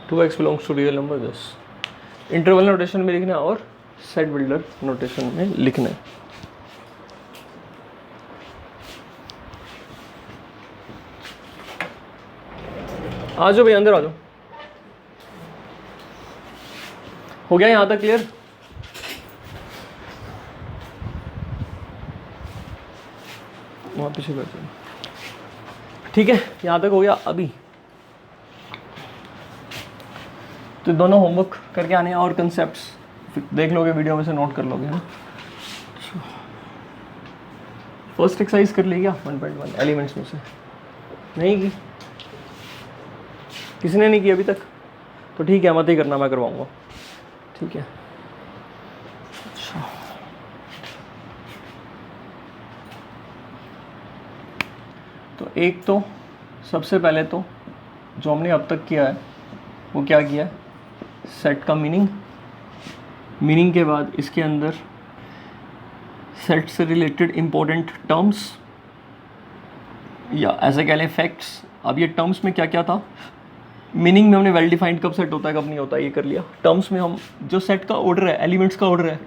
Two x belongs to real number, this interval notation में लिखना है और सेट बिल्डर नोटेशन में लिखना है। आ जाओ भाई, अंदर आ जाओ। हो गया यहाँ तक क्लियर? वहाँ पीछे कर दो। ठीक है, यहाँ तक हो गया। अभी तो दोनों होमवर्क करके आने हैं और कंसेप्ट्स देख लोगे, वीडियो में से नोट कर लोगे, है ना। फर्स्ट एक्सरसाइज कर ली क्या 1.1 एलिमेंट्स में से? नहीं की? किसी ने नहीं की अभी तक? तो ठीक है, मत ही करना, मैं करवाऊंगा। ठीक है, अच्छा तो एक तो सबसे पहले तो जो हमने अब तक किया है वो क्या किया है, सेट का मीनिंग के बाद इसके अंदर सेट से रिलेटेड इंपॉर्टेंट टर्म्स या ऐसे कह लें फैक्ट्स। अब ये टर्म्स में क्या क्या था, मीनिंग में हमने वेल डिफाइंड कब सेट होता है कब नहीं होता ये कर लिया। टर्म्स में हम जो सेट का ऑर्डर है, एलिमेंट्स का ऑर्डर है,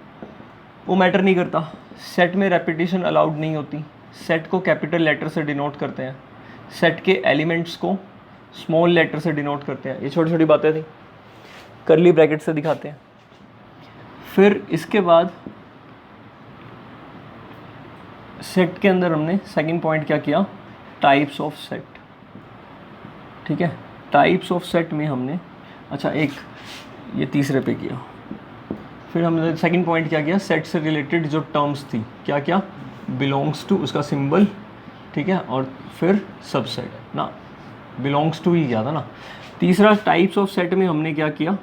वो मैटर नहीं करता। सेट में रेपिटेशन अलाउड नहीं होती। सेट को कैपिटल लेटर से डिनोट करते हैं, सेट के एलिमेंट्स को स्मॉल लेटर से डिनोट करते हैं। ये छोटी छोटी बातें थी, करली ब्रैकेट से दिखाते हैं। फिर इसके बाद सेट के अंदर हमने सेकंड पॉइंट क्या किया, टाइप्स ऑफ सेट। ठीक है, टाइप्स ऑफ सेट में हमने अच्छा एक ये तीसरे पे किया। फिर हमने सेकंड पॉइंट क्या किया, सेट से रिलेटेड जो टर्म्स थी क्या क्या, बिलोंग्स टू उसका सिंबल, ठीक है, और फिर सबसेट ना, बिलोंग्स टू ही किया था ना। तीसरा टाइप्स ऑफ सेट में हमने क्या किया,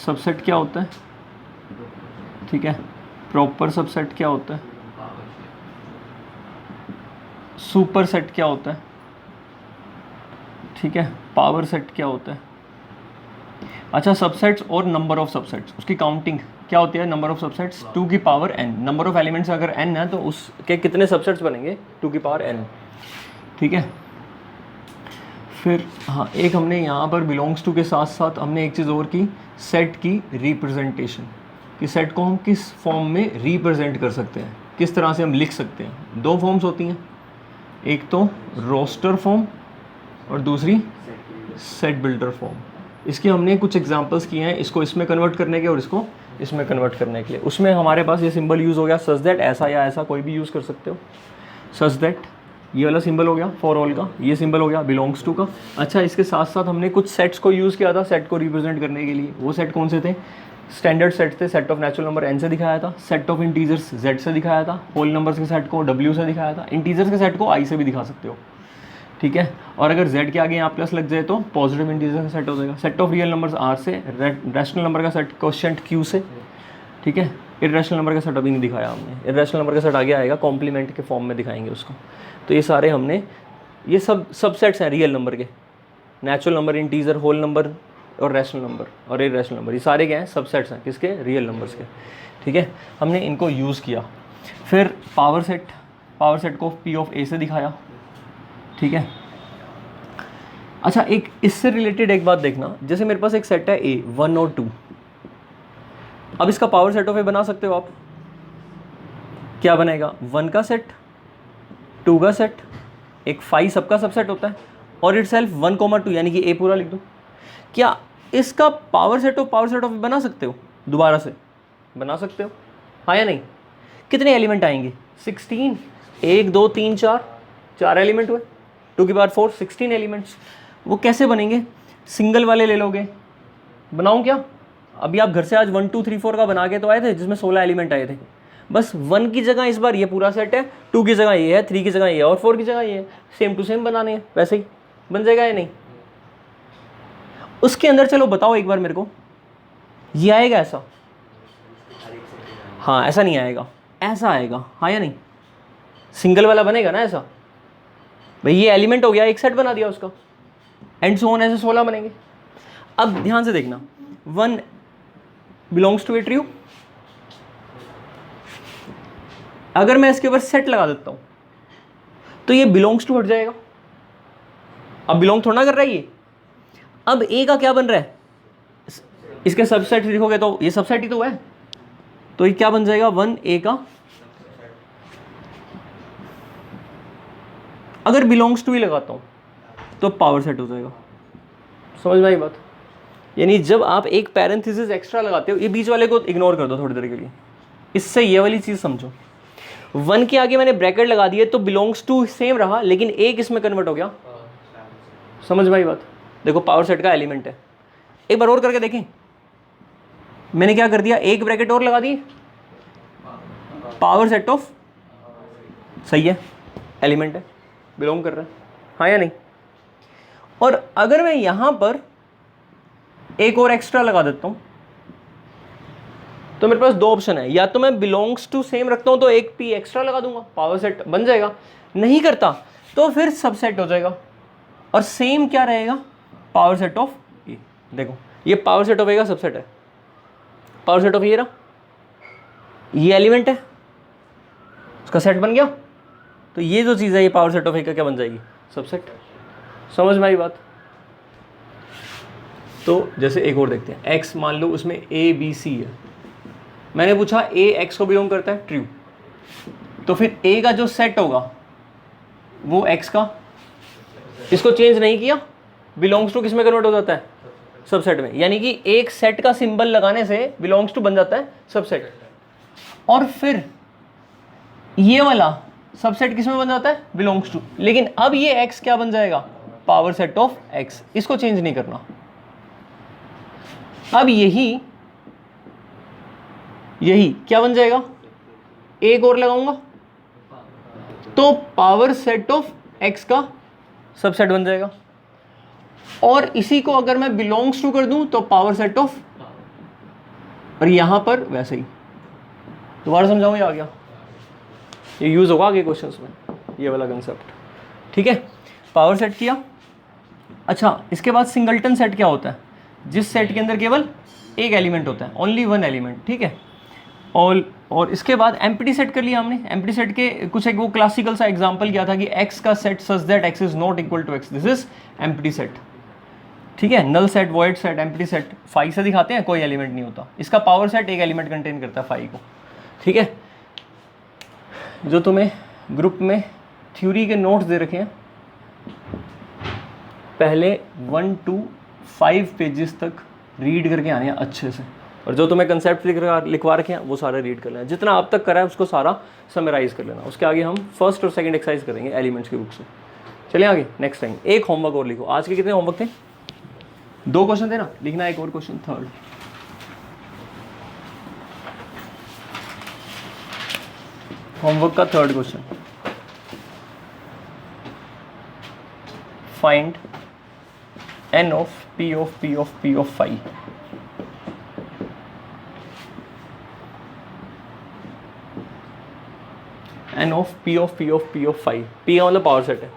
सबसेट क्या होता है, ठीक है, प्रॉपर सबसेट क्या होता है, सुपर सेट क्या होता है, ठीक है, पावर सेट क्या होता है। अच्छा, सबसेट्स और नंबर ऑफ सबसेट्स, उसकी काउंटिंग क्या होती है, नंबर ऑफ सबसेट्स 2 की power n। Number of elements अगर n है तो उसके कितने सबसेट्स बनेंगे, 2 की पावर n। ठीक है, फिर हाँ एक हमने यहाँ पर बिलोंग्स टू के साथ साथ हमने एक चीज़ और की, सेट की रिप्रेजेंटेशन, कि सेट को हम किस फॉर्म में रिप्रेजेंट कर सकते हैं, किस तरह से हम लिख सकते हैं। 2 फॉर्म्स होती हैं, एक तो रोस्टर फॉर्म और दूसरी सेट बिल्डर फॉर्म। इसके हमने कुछ एग्जांपल्स किए हैं, इसको इसमें कन्वर्ट करने के और इसको इसमें कन्वर्ट करने के लिए। उसमें हमारे पास ये सिंबल यूज़ हो गया सच दैट, ऐसा या ऐसा कोई भी यूज़ कर सकते हो। सच दैट ये वाला सिंबल हो गया फॉर ऑल का, ये सिंबल हो गया बिलोंग्स टू का। अच्छा, इसके साथ साथ हमने कुछ सेट्स को यूज़ किया था सेट को रिप्रेजेंट करने के लिए। वो सेट कौन से थे, स्टैंडर्ड सेट थे, set of natural number n से दिखाया था, सेट ऑफ इंटीजर्स z से दिखाया था, होल नंबर्स के सेट को w से दिखाया था, इंटीजर्स के सेट को i से भी दिखा सकते हो। ठीक है, और अगर z के आगे यहाँ प्लस लग जाए तो पॉजिटिव इंटीजर का सेट हो जाएगा। Set of real numbers r से, रैशनल नंबर का सेट क्वोशिएंट q से। ठीक है, इर्रेशनल नंबर का सेट अभी नहीं दिखाया हमने, इर्रेशनल नंबर का सेट आगे आएगा, कॉम्प्लीमेंट के फॉर्म में दिखाएंगे उसको। तो ये सारे हमने, ये सब सबसेट्स हैं रियल नंबर के, natural number, integer, whole number और रैशनल नंबर और इर्रेशनल नंबर, ये सारे क्या हैं, सबसेट्स हैं किसके, रियल नंबर्स के। ठीक है, हमने इनको यूज़ किया। फिर पावर सेट को p ऑफ a से दिखाया। ठीक है, अच्छा एक इससे रिलेटेड एक बात देखना, जैसे मेरे पास एक सेट है a 1 और 2, अब इसका पावर सेट ऑफ a बना सकते हो आप। क्या बनेगा, 1 का सेट, 2 का सेट, एक 5 सबका सबसेट होता है, और इटसेल्फ 1, 2 यानी कि a पूरा लिख दो। क्या इसका पावर सेट ऑफ बना सकते हो, दोबारा से बना सकते हो, हाँ या नहीं। कितने एलिमेंट आएंगे, 16, 1 2 3 4 एलिमेंट हुए, 2 की पावर 4, 16 एलिमेंट्स। वो कैसे बनेंगे, सिंगल वाले ले लोगे, बनाऊं क्या, अभी आप घर से आज 1 2 3 4 का बना के तो आए थे जिसमें 16 एलिमेंट आए थे। बस 1 की जगह इस बार ये पूरा सेट है, 2 की जगह ये है, 3 की जगह ये है और 4 की जगह ये है, सेम टू सेम बनाने हैं, वैसे ही बन जाएगा या नहीं। उसके अंदर चलो बताओ एक बार मेरे को, ये आएगा ऐसा, हाँ ऐसा नहीं आएगा, ऐसा आएगा, हाँ या नहीं, सिंगल वाला बनेगा ना ऐसा। भाई ये एलिमेंट हो गया, एक सेट बना दिया उसका, एंड सो ऑन, ऐसे 16 बनेंगे। अब ध्यान से देखना, 1 बिलोंग्स टू ए ट्रू, अगर मैं इसके ऊपर सेट लगा देता हूं तो ये बिलोंग्स टू हट जाएगा, अब बिलोंग थोड़ा ना कर रहा है ये। अब ए का क्या बन रहा है, इसके सबसेट लिखोगे तो ये सबसेट ही तो है, तो ये क्या बन जाएगा, 1 ए का, अगर बिलोंग्स टू ही लगाता हूं तो पावर सेट हो जाएगा। समझ में आई बात, यानी जब आप एक पैरेंथेसिस एक्स्ट्रा लगाते हो, ये बीच वाले को इग्नोर कर दो थोड़ी देर के लिए, इससे ये वाली चीज समझो। 1 के आगे मैंने ब्रैकेट लगा दिए तो बिलोंग्स टू सेम रहा, लेकिन एक इसमें कन्वर्ट हो गया। समझ में आई बात? देखो पावर सेट का एलिमेंट है। एक बार और करके देखें, मैंने क्या कर दिया, एक ब्रैकेट और लगा दी, पावर सेट ऑफ, सही है, एलिमेंट है, बिलोंग कर रहा है, हाँ या नहीं? और अगर मैं यहां पर एक और एक्स्ट्रा लगा देता हूं तो मेरे पास दो ऑप्शन है, या तो मैं बिलोंग्स टू सेम रखता हूं तो एक पी एक्स्ट्रा लगा दूंगा, पावर सेट बन जाएगा, नहीं करता तो फिर सबसेट हो जाएगा, और सेम क्या रहेगा, पावर सेट ऑफ ए। देखो ये पावर सेट ऑफ ए का सबसेट है, पावर सेट ऑफ ए रहा, ये एलिमेंट है, उसका सेट बन गया, तो ये जो चीज़ है ये पावर सेट ऑफ ए का क्या बन जाएगी, सबसेट। समझ में आई बात? तो जैसे एक और देखते हैं, एक्स मान लो उसमें ए बी सी है, मैंने पूछा ए एक्स को बिलोंग करता है, ट्रू, तो फिर ए का जो सेट होगा वो एक्स का, इसको चेंज नहीं किया, बिलोंग्स टू किस में कन्वर्ट हो जाता है, सबसेट में, यानी कि एक सेट का सिंबल लगाने से बिलोंग्स टू बन जाता है सबसेट। और फिर ये वाला सबसेट किस में बन जाता है, बिलोंग्स टू, लेकिन अब ये एक्स क्या बन जाएगा, पावर सेट ऑफ एक्स, इसको चेंज नहीं करना। अब यही क्या बन जाएगा, एक और लगाऊंगा तो पावर सेट ऑफ एक्स का सबसेट बन जाएगा, और इसी को अगर मैं बिलोंग्स टू कर दूं तो पावर सेट ऑफ, और यहां पर वैसे ही, दोबारा समझाऊं, ये आ गया, ये यूज होगा आगे क्वेश्चंस में, ये वाला कंसेप्ट, ठीक है। पावर सेट किया। अच्छा, इसके बाद सिंगलटन सेट क्या होता है, जिस सेट के अंदर केवल एक एलिमेंट होता है, ओनली वन एलिमेंट, ठीक है। और इसके बाद एम्प्टी सेट कर लिया हमने। एम्प्टी सेट के कुछ एक वो क्लासिकल सा एग्जांपल किया था कि एक्स का set such that x is not equal to x, this is empty set, ठीक है। Null set, void set, empty set, phi से दिखाते हैं, कोई एलिमेंट नहीं होता। इसका पावर सेट एक एलिमेंट कंटेन करता है, फाई को, ठीक है। जो तुम्हें ग्रुप में थ्योरी के नोट्स दे रखे हैं, पहले 1 to 5 पेजेस तक रीड करके आने हैं अच्छे से, और जो तुम्हें कंसेप्ट लिखवा रखे हैं वो सारे रीड कर लेना, जितना अब तक करा है उसको सारा समराइज कर लेना। उसके आगे हम फर्स्ट और सेकंड एक्सरसाइज करेंगे एलिमेंट्स की बुक से। चलिए आगे, नेक्स्ट टाइम एक होमवर्क और लिखो। आज के कितने होमवर्क थे, 2 क्वेश्चन थे ना, लिखना एक और क्वेश्चन, थर्ड। होमवर्क का third question, find n of p of p of p of phi। n of p of p of p of phi, p का मतलब पावर सेट है।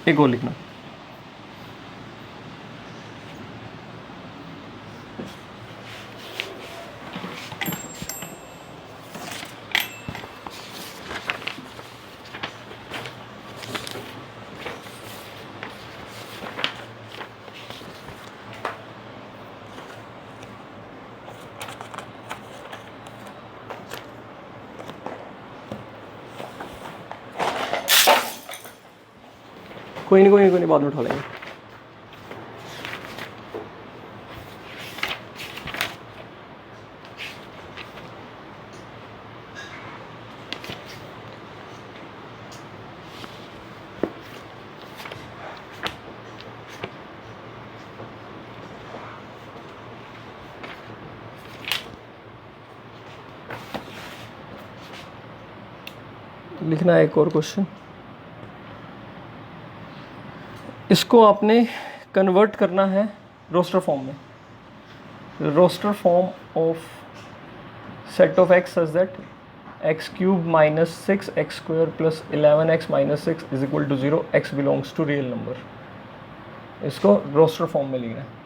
एक और लिखना, कोई नहीं, बाद में उठा लेंगे। लिखना है एक और क्वेश्चन, इसको आपने कन्वर्ट करना है रोस्टर फॉर्म में। Roster form of set of x such that x cube minus 6 x square plus 11x minus 6 is equal to 0, x belongs to real number. इसको रोस्टर फॉर्म में लिखना है।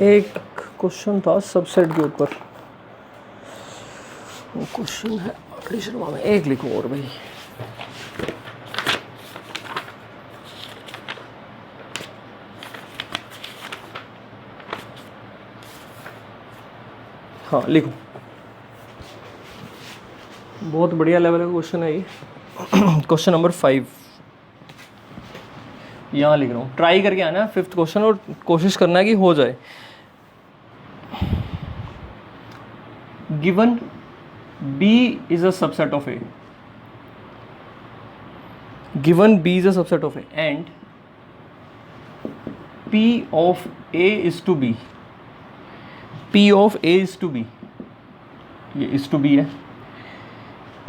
एक क्वेश्चन था सबसेट के ऊपर, वो क्वेश्चन है आर शर्मा में, एक लिखो और भाई। हाँ लिखो, बहुत बढ़िया लेवल का क्वेश्चन है ये। क्वेश्चन नंबर 5 यहाँ लिख रहा हूँ, ट्राई करके आना है 5th क्वेश्चन और कोशिश करना है कि हो जाए। Given B is a subset of A, given B is a subset of A and P of A is to B, P of A is to B, ये is to B है,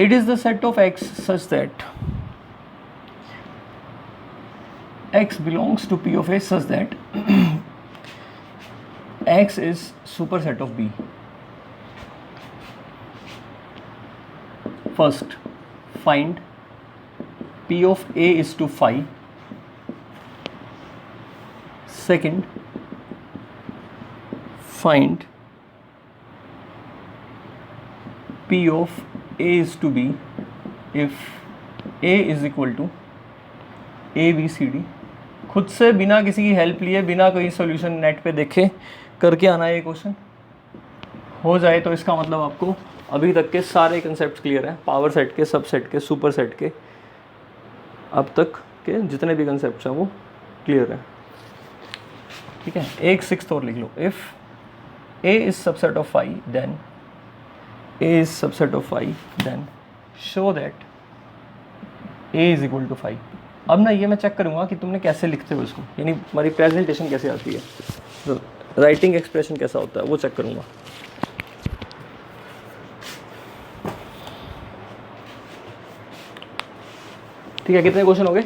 it is the set of X such that X belongs to P of A such that X is superset of B. First, find P of A is to phi. Second, find P of A is to B if A is equal to A B C D. खुद से बिना किसी की help लिए, बिना कोई solution net पे देखे करके आना है ये क्वेश्चन। हो जाए तो इसका मतलब आपको अभी तक के सारे कंसेप्ट क्लियर हैं, पावर सेट के, सबसेट के, सुपर सेट के, अब तक के जितने भी कंसेप्ट हैं वो क्लियर हैं। ठीक है, एक 6th और लिख लो, if a is subset of phi then a is subset of phi then show that a is equal to phi. अब ना ये मैं चेक करूँगा कि तुमने कैसे लिखते हो इसको, यानी हमारी प्रेजेंटेशन कैसे आती है, तो राइटिंग एक्सप्रेशन कैसा होता है वो चेक करूँगा। ठीक है, कितने क्वेश्चन हो गए?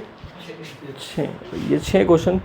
6। ये 6 क्वेश्चन